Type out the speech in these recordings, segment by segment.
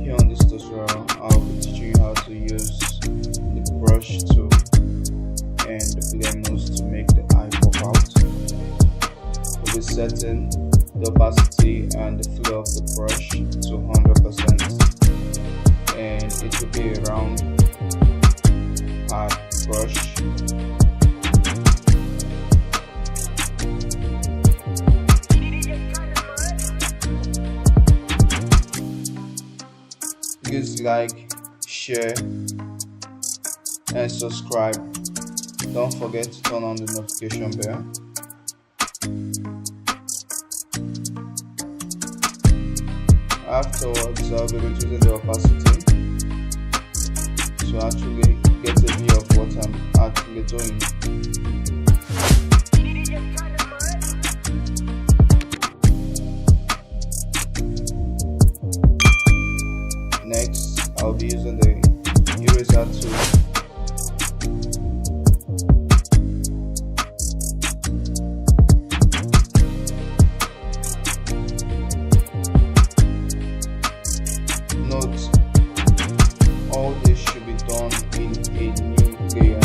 Here on this tutorial, I'll be teaching you how to use the brush tool and the blend modes to make the eye pop out. We'll be setting the opacity and the flow of the brush to 100%, and it will be a round hard brush. Please like, share, and subscribe. Don't forget to turn on the notification bell. Afterwards, I'll be reducing the opacity to actually get a view of what I'm actually doing. Next, I'll be using the eraser tool. Note, all this should be done in a new layer.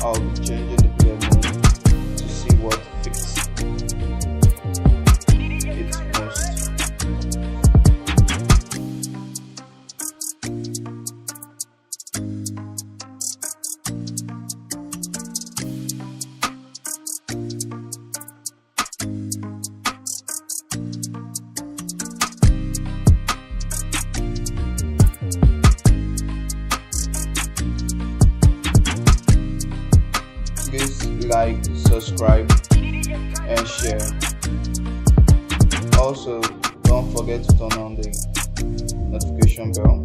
I'll be changing the blend mode to see what fits it most. Please like, subscribe, and share. Also, don't forget to turn on the notification bell.